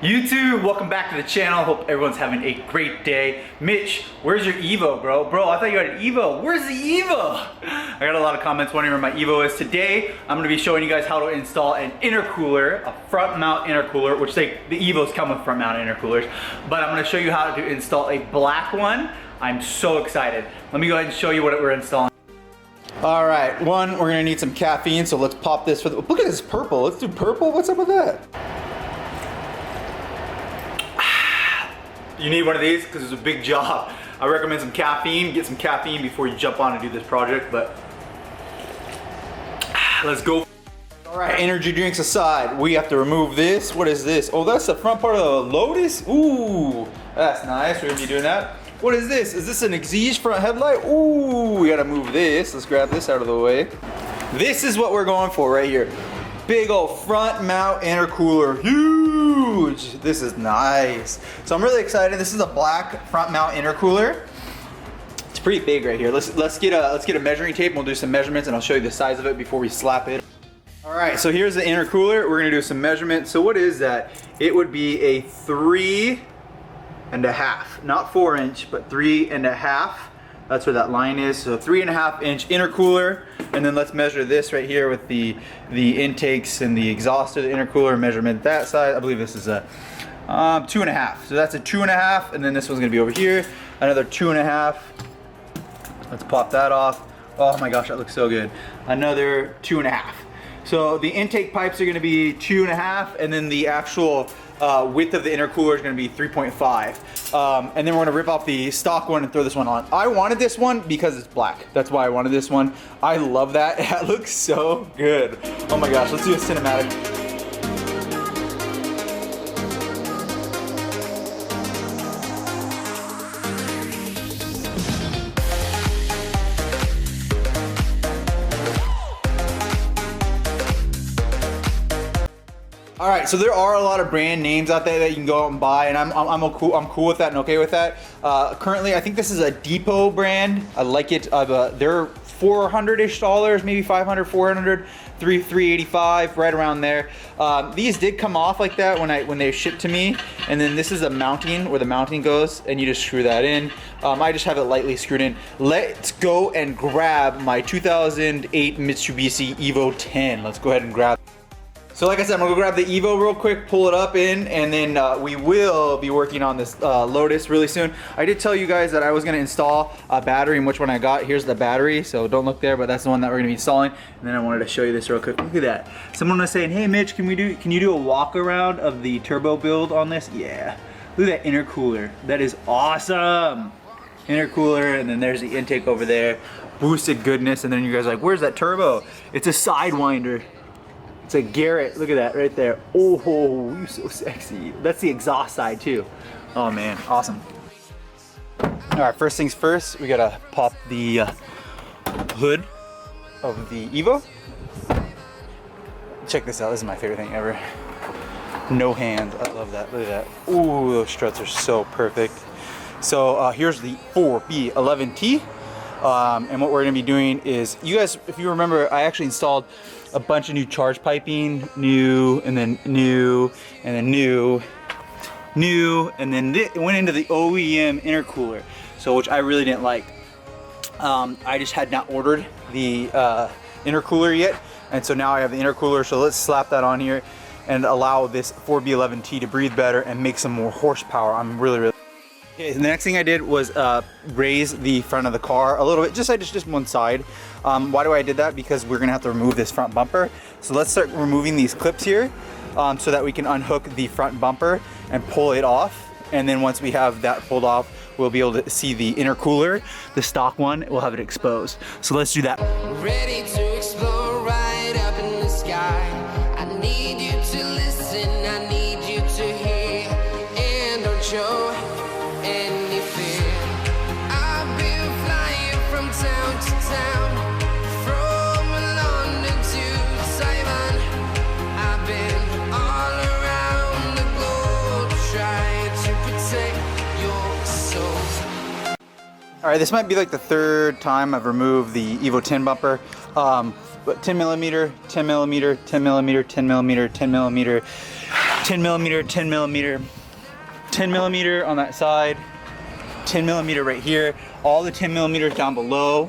YouTube, welcome back to the channel. Hope everyone's having a great day. Mitch, where's your Evo, bro? Bro, I thought you had an Evo. Where's the Evo? I got a lot of comments wondering where my Evo is. Today, I'm gonna be showing you guys how to install an intercooler, a front mount intercooler, which the Evos come with front mount intercoolers, but I'm gonna show you how to install a black one. I'm so excited. Let me go ahead and show you what we're installing. All right, one, we're gonna need some caffeine, so let's pop this for the, look at this purple. Let's do purple, what's up with that? You need one of these because it's a big job. I recommend some caffeine. Get some caffeine before you jump on and do this project, but let's go. All right, energy drinks aside, we have to remove this. What is this? Oh, that's the front part of the LOTUS? Ooh, that's nice. We're gonna be doing that. What is this? Is this an EXIGE front headlight? Ooh, we gotta move this. Let's grab this out of the way. This is what we're going for right here. Big old front mount intercooler, huge. This is nice. So I'm really excited. This is a black front mount intercooler. It's pretty big right here. Let's get a measuring tape and we'll do some measurements and I'll show you the size of it before we slap it. All right, so here's the intercooler. We're gonna do some measurements. So what is that? It would be a 3.5, not 4-inch, but 3.5. That's where that line is. So 3.5-inch intercooler. And then let's measure this right here with the intakes and the exhaust of the intercooler, measurement that side. I believe this is a 2.5. So that's a 2.5, and then this one's gonna be over here, another 2.5. Let's pop that off. Oh my gosh, that looks so good. Another 2.5. So the intake pipes are gonna be 2.5, and then the actual width of the intercooler is gonna be 3.5. And then we're gonna rip off the stock one and throw this one on. I wanted this one because it's black. That's why I wanted this one. I love that. That looks so good. Oh my gosh, let's do a cinematic. All right, so there are a lot of brand names out there that you can go out and buy, and I'm cool with that and okay with that. Currently, I think this is a Depot brand. I like it. They're $400-ish, maybe 500, 400, 385, right around there. These did come off like that when they shipped to me, and then this is a mounting where the mounting goes, and you just screw that in. I just have it lightly screwed in. Let's go and grab my 2008 Mitsubishi Evo 10. Let's go ahead and grab. So like I said, I'm gonna go grab the Evo real quick, pull it up in, and then we will be working on this LOTUS really soon. I did tell you guys that I was gonna install a battery, and which one I got. Here's the battery, so don't look there, but that's the one that we're gonna be installing. And then I wanted to show you this real quick. Look at that. Someone was saying, hey Mitch, can you do a walk around of the turbo build on this? Yeah, look at that intercooler. That is awesome. Intercooler, and then there's the intake over there. Boosted goodness, and then you guys are like, where's that turbo? It's a Sidewinder. It's a Garrett, look at that right there. Oh, you're so sexy. That's the exhaust side too. Oh man, awesome. All right, first things first, we gotta pop the hood of the Evo. Check this out, this is my favorite thing ever. No hands, I love that, look at that. Ooh, those struts are so perfect. So here's the 4B11T. And what we're gonna be doing is, you guys, if you remember, I actually installed a bunch of new charge piping, new, and then new, and then new, and then it went into the OEM intercooler, so which I really didn't like. I just had not ordered the intercooler yet, and so now I have the intercooler, so let's slap that on here and allow this 4B11T to breathe better and make some more horsepower. I'm really okay, the next thing I did was raise the front of the car a little bit, just one side. Why do I did that? Because we're gonna have to remove this front bumper. So let's start removing these clips here so that we can unhook the front bumper and pull it off. And then once we have that pulled off, we'll be able to see the intercooler, the stock one, we'll have it exposed. So let's do that. Ready to explore right up in the sky. I need you to listen, I need you to hear, and don't show any fear. I've been flying from town to town, from London to Taiwan. I've been all around the globe trying to protect your soul. All right, this might be like the third time I've removed the Evo 10 bumper. But 10 millimeter, 10 millimeter, 10 millimeter, 10 millimeter, 10 millimeter, 10 millimeter, 10 millimeter, 10 millimeter on that side, 10 millimeter right here, all the 10 millimeters down below,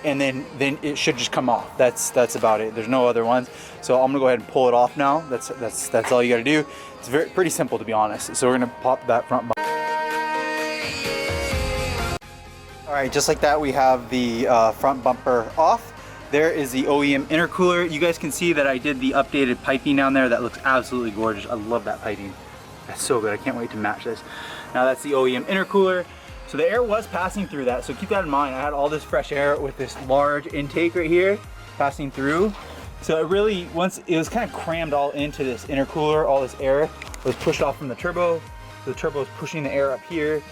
and then it should just come off. That's about it. There's no other ones. So I'm gonna go ahead and pull it off now. That's all you gotta do. It's pretty simple, to be honest. So we're gonna pop that front bumper. All right, just like that, we have the front bumper off. There is the OEM intercooler. You guys can see that I did the updated piping down there. That looks absolutely gorgeous. I love that piping. That's so good. I can't wait to match this. Now that's the OEM intercooler. So the air was passing through that, so keep that in mind. I had all this fresh air with this large intake right here passing through. So it really, once it was kind of crammed all into this intercooler, all this air was pushed off from the turbo. So the turbo is pushing the air up here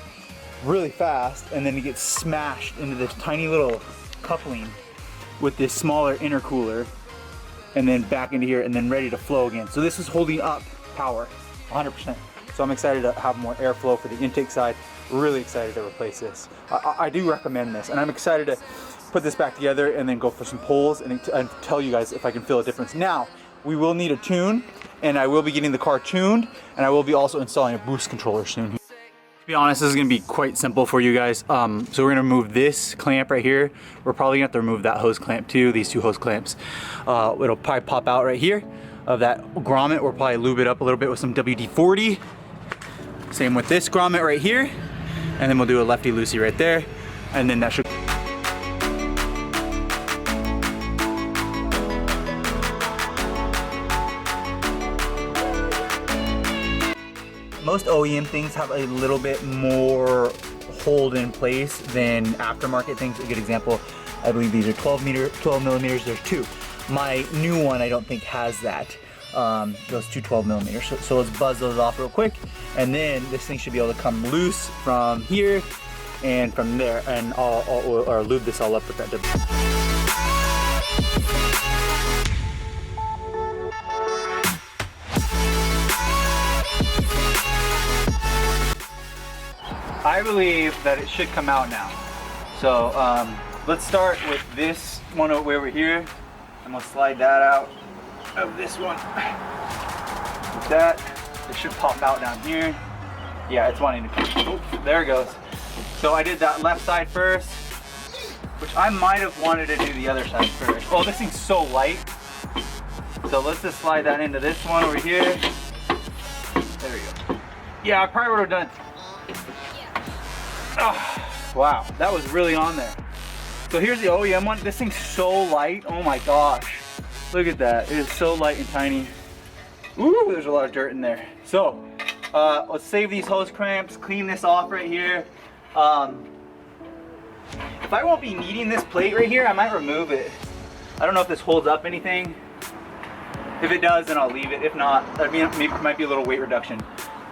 really fast, and then it gets smashed into this tiny little coupling with this smaller intercooler, and then back into here, and then ready to flow again. So this is holding up power 100%. So I'm excited to have more airflow for the intake side. Really excited to replace this. I do recommend this, and I'm excited to put this back together and then go for some pulls and tell you guys if I can feel a difference. Now, we will need a tune, and I will be getting the car tuned, and I will be also installing a boost controller soon. To be honest, this is gonna be quite simple for you guys. So we're gonna remove this clamp right here. We're probably gonna have to remove that hose clamp too, these two hose clamps. It'll probably pop out right here of that grommet. We'll probably lube it up a little bit with some WD-40. Same with this grommet right here. And then we'll do a lefty-loosey right there. And then that should... Most OEM things have a little bit more hold in place than aftermarket things. A good example, I believe these are 12 millimeters, there's two. My new one I don't think has that, those two 12 millimeters. So let's buzz those off real quick. And then this thing should be able to come loose from here and from there. And I'll lube this all up with that I believe that it should come out now. So let's start with this one over here. I'm gonna slide that out of this one. With that, it should pop out down here. Yeah, it's wanting to come. Oops, there it goes. So I did that left side first, which I might have wanted to do the other side first. Oh, this thing's so light. So let's just slide that into this one over here. There we go. Yeah, I probably would have done it. Oh, wow, that was really on there. So here's the OEM one. This thing's so light. Oh my gosh. Look at that. It is so light and tiny. Ooh, there's a lot of dirt in there. So let's save these hose clamps, clean this off right here. If I won't be needing this plate right here, I might remove it. I don't know if this holds up anything. If it does, then I'll leave it. If not, that might be a little weight reduction.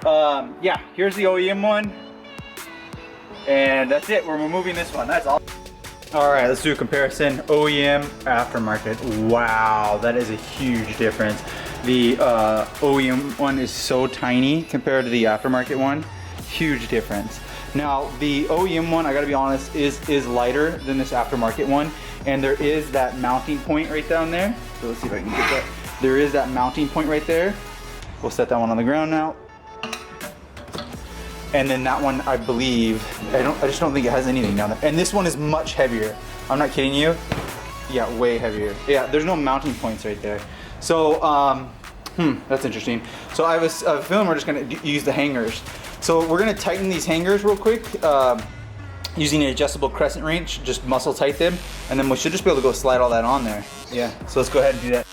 Yeah, here's the OEM one. And that's it, we're removing this one, that's all. All right, let's do a comparison. OEM, aftermarket. Wow, that is a huge difference. The OEM one is so tiny compared to the aftermarket one. Huge difference. Now, the OEM one, I gotta be honest, is lighter than this aftermarket one. And there is that mounting point right down there. So let's see if I can get that. There is that mounting point right there. We'll set that one on the ground now. And then that one, I believe, I just don't think it has anything down there. And this one is much heavier. I'm not kidding you. Yeah, way heavier. Yeah, there's no mounting points right there. So, that's interesting. So I was feeling we're just gonna use the hangers. So we're gonna tighten these hangers real quick using an adjustable crescent wrench. Just muscle tight them, and then we should just be able to go slide all that on there. Yeah. So let's go ahead and do that.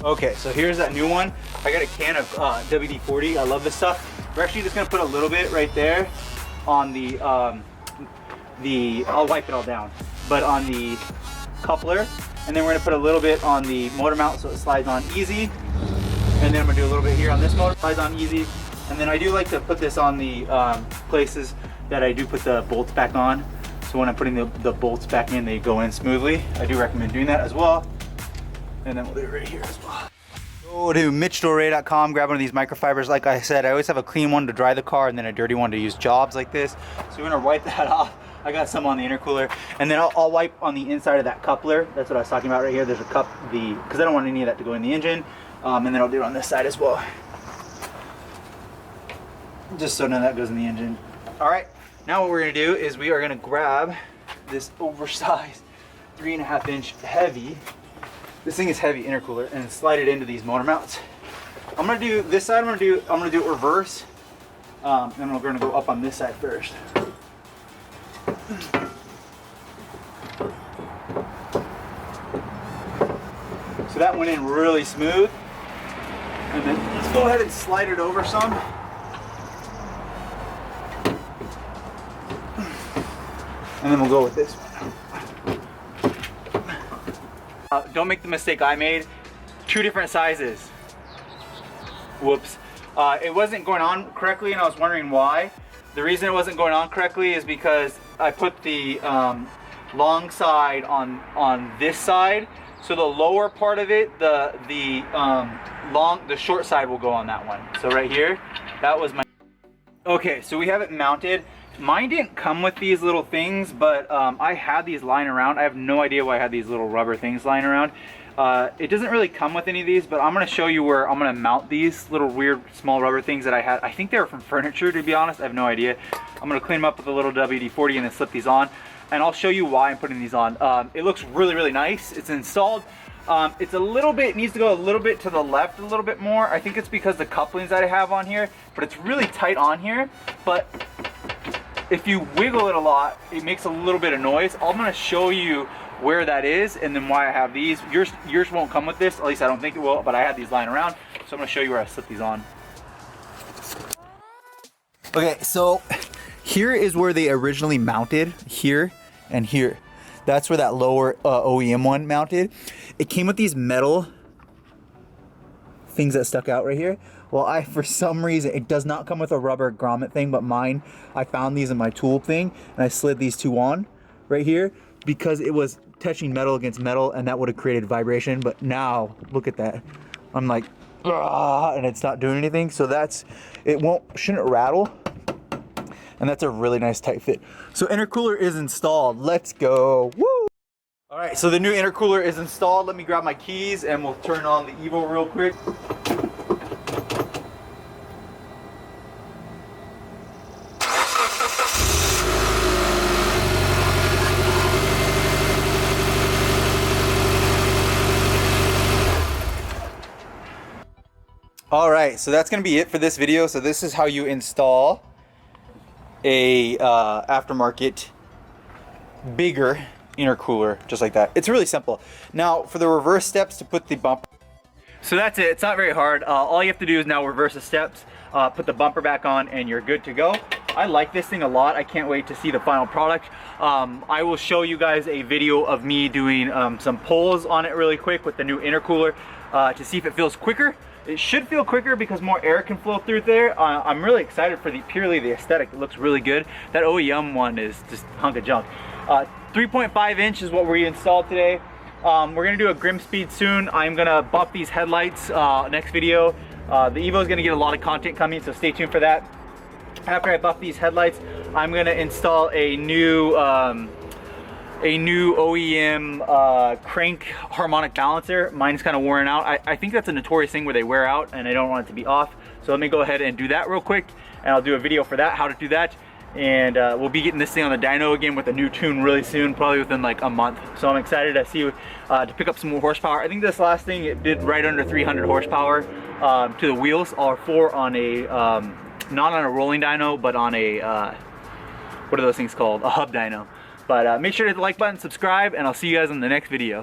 Okay, so here's that new one. I got a can of WD-40. I love this stuff. We're actually just gonna put a little bit right there on the I'll wipe it all down, but on the coupler, and then we're gonna put a little bit on the motor mount so it slides on easy. And then I'm gonna do a little bit here on this motor, slides on easy. And then I do like to put this on the places that I do put the bolts back on. So when I'm putting the bolts back in, they go in smoothly. I do recommend doing that as well. And then we'll do it right here as well. Go to MITCHDORE.com, grab one of these microfibers. Like I said, I always have a clean one to dry the car and then a dirty one to use jobs like this. So we're gonna wipe that off. I got some on the intercooler, and then I'll wipe on the inside of that coupler. That's what I was talking about right here. There's a because I don't want any of that to go in the engine. And then I'll do it on this side as well. just so none of that goes in the engine. All right, now what we're gonna do is we are gonna grab this oversized 3.5 inch heavy, this thing is heavy, intercooler, and slide it into these motor mounts. I'm gonna do this side, I'm gonna do it reverse, and we're gonna go up on this side first. So that went in really smooth. And then let's go ahead and slide it over some. And then we'll go with this one. Don't make the mistake I made. 2 different sizes. Whoops. It wasn't going on correctly and I was wondering why. The reason it wasn't going on correctly is because I put the long side on this side. So the lower part of it, the short side will go on that one. So right here, that was my. Okay, so we have it mounted. Mine didn't come with these little things, but I had these lying around. I have no idea why I had these little rubber things lying around. It doesn't really come with any of these, but I'm gonna show you where I'm gonna mount these little weird small rubber things that I had. I think they were from furniture, to be honest. I have no idea. I'm gonna clean them up with a little WD-40 and then slip these on. And I'll show you why I'm putting these on. It looks really, really nice. It's installed. It's a little bit, needs to go a little bit to the left a little bit more. I think it's because the couplings that I have on here, but it's really tight on here. But if you wiggle it a lot, it makes a little bit of noise. I'm gonna show you where that is and then why I have these. Yours won't come with this, at least I don't think it will, but I had these lying around. So I'm gonna show you where I slip these on. Okay, so here is where they originally mounted, here and here. That's where that lower OEM one mounted. It came with these metal things that stuck out right here. Well, for some reason, it does not come with a rubber grommet thing, but mine, I found these in my tool thing, and I slid these 2 on right here because it was touching metal against metal, and that would have created vibration. But now, look at that. I'm like, ah, and it's not doing anything. So shouldn't rattle. And that's a really nice tight fit. So intercooler is installed. Let's go. Woo! All right, so the new intercooler is installed. Let me grab my keys and we'll turn on the Evo real quick. All right, so that's gonna be it for this video. So this is how you install a aftermarket bigger intercooler, just like that. It's really simple. Now for the reverse steps to put the bumper. So that's it, it's not very hard. All you have to do is now reverse the steps, put the bumper back on, and you're good to go. I like this thing a lot. I can't wait to see the final product. I will show you guys a video of me doing some pulls on it really quick with the new intercooler to see if it feels quicker. It should feel quicker because more air can flow through there. I'm really excited for purely the aesthetic. It looks really good. That OEM one is just a hunk of junk. 3.5 inch is what we installed today. We're gonna do a Grim Speed soon. I'm gonna buff these headlights next video. The Evo is gonna get a lot of content coming, so stay tuned for that. After I buff these headlights, I'm gonna install a new OEM crank harmonic balancer. Mine's kind of worn out. I think that's a notorious thing where they wear out and I don't want it to be off. So let me go ahead and do that real quick and I'll do a video for that, how to do that. And we'll be getting this thing on the dyno again with a new tune really soon, probably within like a month. So I'm excited to see to pick up some more horsepower. I think this last thing, it did right under 300 horsepower to the wheels, all 4 on a, not on a rolling dyno, but on a, what are those things called? A hub dyno. But make sure to hit the like button, subscribe, and I'll see you guys in the next video.